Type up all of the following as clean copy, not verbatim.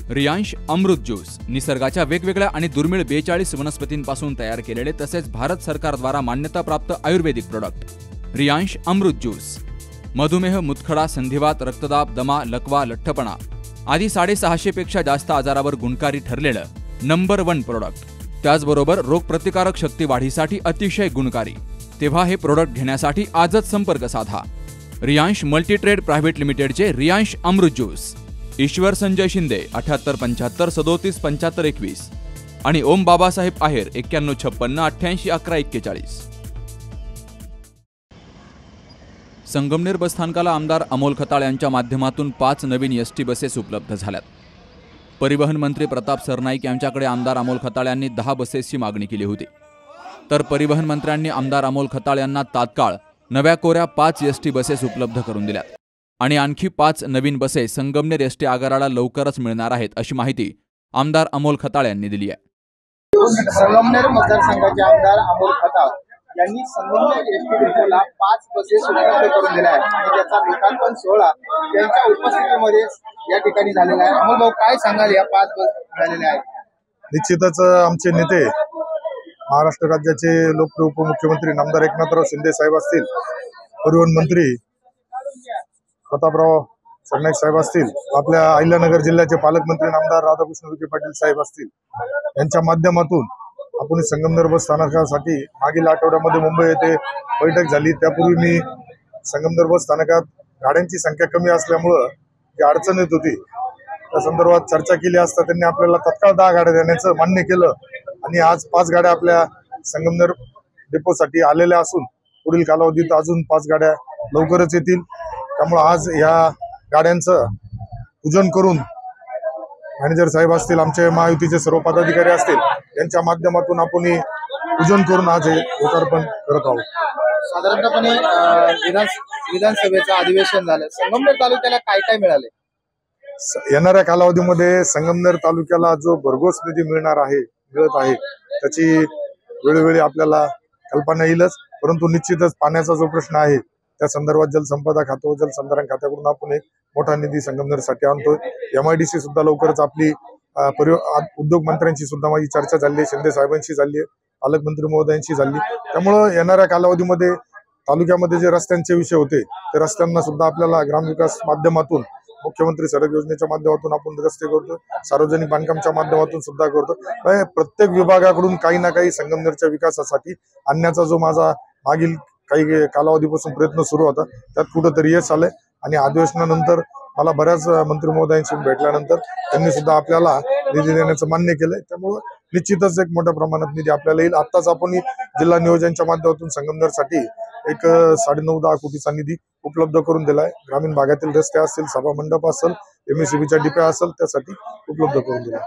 रियांश अमृत juice निसर्गाच्या वेगवेगळ्या आणि दुर्मिळ 42 वनस्पतींपासून तयार केलेले तसेच भारत सरकारद्वारा मान्यताप्राप्त आयुर्वेदिक प्रोडक्ट। रियांश अमृत ज्यूस मधुमेह, मुतखडा, संधिवात, रक्तदाब, दमा, लकवा, लठ्ठपणा आदी 650 पेक्षा जास्त आजारावर गुणकारी ठरलेलं नंबर 1 प्रोडक्ट। त्याचबरोबर रोगप्रतिकारक शक्ती वाढीसाठी अतिशय गुणकारी। तेव्हा हे प्रोडक्ट घेण्यासाठी आजच संपर्क साधा। रियांश मल्टीट्रेड प्रायव्हेट लिमिटेडचे रियांश अमृत ज्यूस, ईश्वर संजय शिंदे 78 75 37 75 21 आणि ओम बाबासाहेब आहेर 91 56 88 11 41। संगमनेर बसस्थानकाला आमदार अमोल खताळ यांच्या माध्यमातून 5 नवीन एसटी बसेस उपलब्ध झाल्यात। परिवहन मंत्री प्रताप सरनाईक यांच्याकडे आमदार अमोल खताळ यांनी 10 बसेसची मागणी केली होती, तर परिवहन मंत्र्यांनी आमदार अमोल खताळ यांना तात्काळ नव्या कोऱ्या 5 एसटी बसेस उपलब्ध करून दिल्यात आणि आणखी 5 नवीन बसेस संगमनेर एसटी आगाराला लवकरच मिळणार आहेत, अशी माहिती आमदार अमोल खताळ यांनी दिली आहे। संगमनेर मतदारसंघाचे आमदार अमोल खताळ यांनी संगमनेर एसटी डिपोला 5 बसेस उपलब्ध करून दिल्या आहेत आणि त्याचा लोकार्पण सोहळा त्यांच्या उपस्थितीमध्ये या ठिकाणी झालेला आहे। अमोल भाऊ, काय सांगाल या 5 बस झालेल्या आहेत? निश्चितच आमचे नेते महाराष्ट्र राज्याचे लोकप्रिय उपमुख्यमंत्री नामदार एकनाथराव शिंदे साहेब असतील, परिवहन मंत्री प्रतापराव सरनाईक साहेब असतील, आपल्या अहिल्यानगर जिल्ह्याचे पालकमंत्री नामदार राधाकृष्ण विखे पाटील साहेब असतील, यांच्या माध्यमातून आपण संगमनेर बस स्थानकासाठी मागील आठवड्यामध्ये मुंबई येथे बैठक झाली। त्यापूर्वी मी संगमनेर बस स्थानकात गाड्यांची संख्या कमी असल्यामुळं जी अडचण येत होती त्या संदर्भात चर्चा केली असता त्यांनी आपल्याला तत्काळ 10 गाड्या देण्याचं मान्य केलं आणि आज 5 गाड्या आपल्या संगमनेर डेपोसाठी आलेल्या असून पुढील कालावधीत अजून 5 गाड्या लवकरच येतील। त्यामुळे आज या गाड्यांचं पूजन करून मॅनेजर साहेब असतील, आमचे महायुतीचे सर्व पदाधिकारी असतील, यांच्या माध्यमातून आपण पूजन करून आज हे लोकार्पण करत आहोत। साधारणपणे विधानसभेचं अधिवेशन झालं, संगमनेर तालुक्याला काय काय मिळाले? येणाऱ्या कालावधीमध्ये संगमनेर तालुक्याला जो भरघोस निधी मिळत आहे त्याची वेळोवेळी आपल्याला कल्पना येईलच, परंतु निश्चितच पाण्याचा जो प्रश्न आहे त्या संदर्भात जलसंपदा खातं व जलसंधारण खात्याकडून आपण एक मोठा निधी संगमनेरसाठी आणतोय। MIDC सुद्धा लवकरच आपली उद्योग मंत्र्यांची सुद्धा माझी चर्चा झाली आहे, शिंदे साहेबांशी झाली आहे, पालकमंत्री महोदयांशी झाली। त्यामुळे येणाऱ्या कालावधीमध्ये तालुक्यामध्ये जे रस्त्यांचे विषय होते ते रस्त्यांना सुद्धा आपल्याला ग्रामविकास माध्यमातून, मुख्यमंत्री सडक योजनेच्या माध्यमातून आपण रस्ते करतो, सार्वजनिक बांधकामच्या माध्यमातून सुद्धा करतो। प्रत्येक विभागाकडून काही ना काही संगमनेरच्या विकासासाठी आणण्याचा जो माझा मागील काही कालावधीपासून प्रयत्न सुरू होता त्यात कुठेतरी यश आलंय आणि अधिवेशनानंतर मला बऱ्याच मंत्री महोदयांशी भेटल्यानंतर त्यांनी सुद्धा आपल्याला निधी देण्याचं मान्य केलंय। त्यामुळे निश्चितच एक मोठ्या प्रमाणात निधी आपल्याला येईल। आताच आपण जिल्हा नियोजनच्या माध्यमातून संगमनेरसाठी एक 9.5-10 कोटीचा निधी उपलब्ध करून दिलाय। ग्रामीण भागातील रस्ते असतील, सभा मंडप असेल, MSCBच्या डिप्या असेल, त्यासाठी उपलब्ध करून दिला।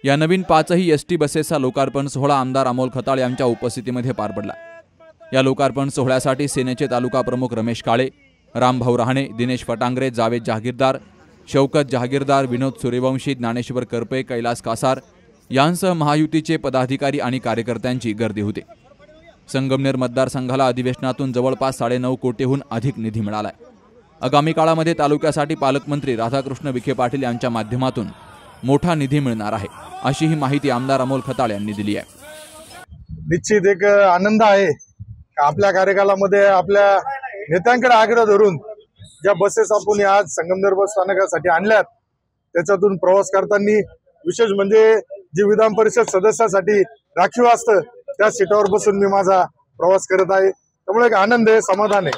या नवीन 5ही एसटी बसेसचा लोकार्पण सोहळा आमदार अमोल खताळ यांच्या उपस्थितीमध्ये पार पडला। या लोकार्पण सोहळ्यासाठी सेनेचे तालुका प्रमुख रमेश काळे, रामभाऊ रहाणे, दिनेश फटांगरे, जावेद जहागीरदार, शौकत जहागीरदार, विनोद सूर्यवंशी, ज्ञानेश्वर करपे, कैलास कासार यांसह महायुतीचे पदाधिकारी आणि कार्यकर्त्यांची गर्दी होती। संगमनेर मतदारसंघाला अधिवेशनातून जवळपास 9.5 कोटीहून अधिक निधी मिळालाय। आगामी काळामध्ये तालुक्यासाठी पालकमंत्री राधाकृष्ण विखे पाटील यांच्या माध्यमातून मोठा निधी मिळणार आहे, अशी ही माहिती आमदार अमोल खताळ यांनी दिली आहे। निश्चित एक आनंद आहे आपल्या कार्यकालामध्ये आपल्या नेत्यांकडे आग्रह धरून ज्या बसेस आपण आज संगमनेर बस स्थानकासाठी आणल्यात त्याच्यातून प्रवास करताना विशेष म्हणजे जे विधान परिषद सदस्यासाठी राखीव असतं त्या सीटावर बसून मी माझा प्रवास करत आहे। त्यामुळे एक आनंद आहे, समाधान आहे।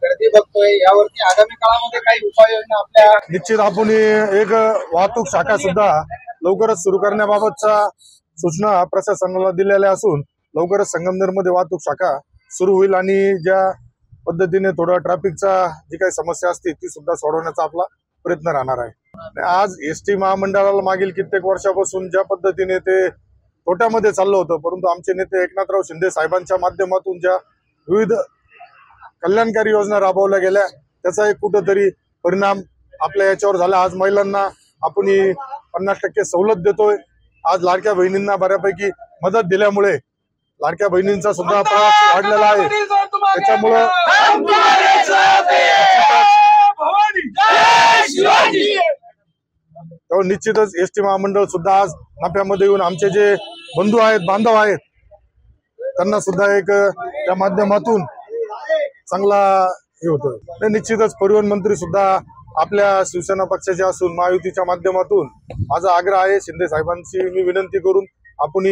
गर्दी बघतोय, यावरती आगामी काळामध्ये काही उपाययोजना आपल्या निश्चित आपण एक वाहतूक शाखा सुद्धा लवकरच सुरू करण्याबाबतच्या सूचना प्रशासनाला दिलेल्या असून लवकरच संगमनेरमध्ये वाहतूक शाखा सुरू होईल आणि ज्या पद्धतीने थोडा ट्रॅफिकचा जी काही समस्या असते ती सुद्धा सोडवण्याचा आपला प्रयत्न राहणार आहे। आज एसटी महामंडळाला मागील कित्येक वर्षापासून ज्या पद्धतीने ते तोट्यामध्ये चाललं होतं, परंतु आमचे नेते एकनाथराव शिंदे साहेबांच्या माध्यमातून ज्या विविध कल्याणकारी योजना राबवल्या गेल्या त्याचा एक कुठेतरी परिणाम आपल्या याच्यावर झाला। आज महिलांना आपण 50% सवलत देतोय। आज लाडक्या बहिणींना बऱ्यापैकी मदत दिल्यामुळे लाडक्या बहिणींचा सुद्धा प्रवास वाढलेला आहे। त्याच्यामुळे तेव्हा निश्चितच एसटी महामंडळ सुद्धा आज नफ्यामध्ये येऊन आमचे जे बंधू आहेत, बांधव आहेत, त्यांना सुद्धा एक त्या माध्यमातून चांगला हे होतं. निश्चितच परिवहन मंत्री सुद्धा आपल्या शिवसेना पक्षाचे असून महायुतीच्या माध्यमातून माझा आग्रह आहे, शिंदे साहेबांची मी विनंती करून आपण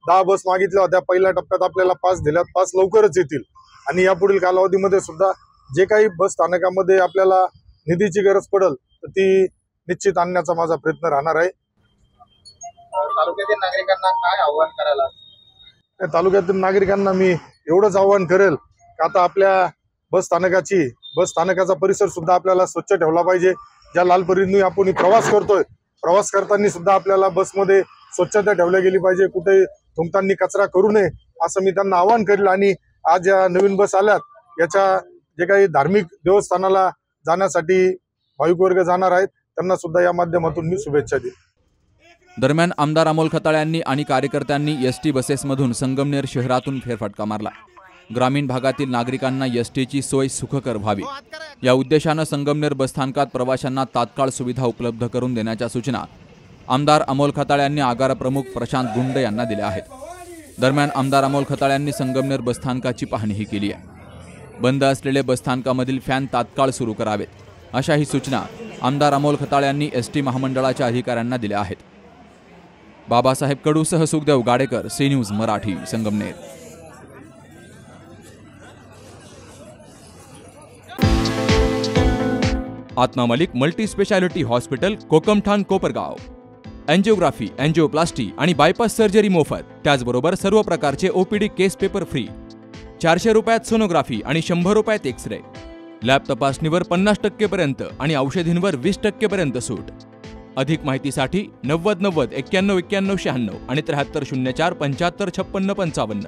10 बस मागितल्या होत्या, पहिल्या टप्प्यात आपल्याला 5 दिल्यात, 5 लवकरच येतील आणि यापुढील कालावधीमध्ये सुद्धा जे काही बस स्थानकामध्ये आपल्याला निधीची गरज पडेल तर ती निश्चित आणण्याचा माझा प्रयत्न राहणार आहे. तालुक्यातील नागरिकांना काय आव्हान करायला? तालुक्यातील नागरिकांना मी एवढंच आव्हान करेल की आता आपल्या बस स्थानकाचा परिसर सुद्धा आपल्याला स्वच्छ ठेवला पाहिजे. ज्या लालपरीने आपण प्रवास करतोय, प्रवास करताना सुद्धा आपल्याला बसमध्ये स्वच्छता ठेवल्या गेली पाहिजे, कुठे थुंकताना कचरा करू नये असं मी त्यांना आवाहन करेल. आणि आज या नवीन बस आल्यात याच्या जे काही धार्मिक देवस्थानाला जाण्यासाठी भाविक वर्ग जाणार आहेत त्यांना सुद्धा या माध्यमातून मी शुभेच्छा देईन. दरम्यान आमदार अमोल खताळ्यांनी आणि कार्यकर्त्यांनी एसटी बसेसमधून संगमनेर शहरातून फेरफटका मारला. ग्रामीण भागातील नागरिकांना एसटीची सोय सुखकर व्हावी या उद्देशानं संगमनेर बसस्थानकात प्रवाशांना तात्काळ सुविधा उपलब्ध करून देण्याच्या सूचना आमदार अमोल खताळ्यांनी आगार प्रमुख प्रशांत गुंड यांना दिल्या आहेत. दरम्यान आमदार अमोल खताळ्यांनी संगमनेर बसस्थानकाची पाहणीही केली आहे. बंद असलेले बसस्थानकामधील फॅन तात्काळ सुरू करावेत अशाही सूचना आमदार अमोल खताळ्यांनी एसटी महामंडळाच्या अधिकाऱ्यांना दिल्या आहेत. बाबासाहेब कडूसह Sukhdev Gadekar, C news Marathi, Sangamner. Atma Malik multi speciality hospital, Kokamthan, Kopargaon. Angiography, angioplasty आणि बायपास सर्जरी मोफत, त्याचबरोबर सर्व प्रकारचे ओपीडी केस पेपर फ्री. 400 रुपयात सोनोग्राफी आणि 100 रुपयात एक्स-रे. लॅब तपासणीवर 50% पर्यंत आणि औषधींवर 20% पर्यंत सूट. अधिक माहितीसाठी 90 90 91 91 96 आणि 7304 75 56 55.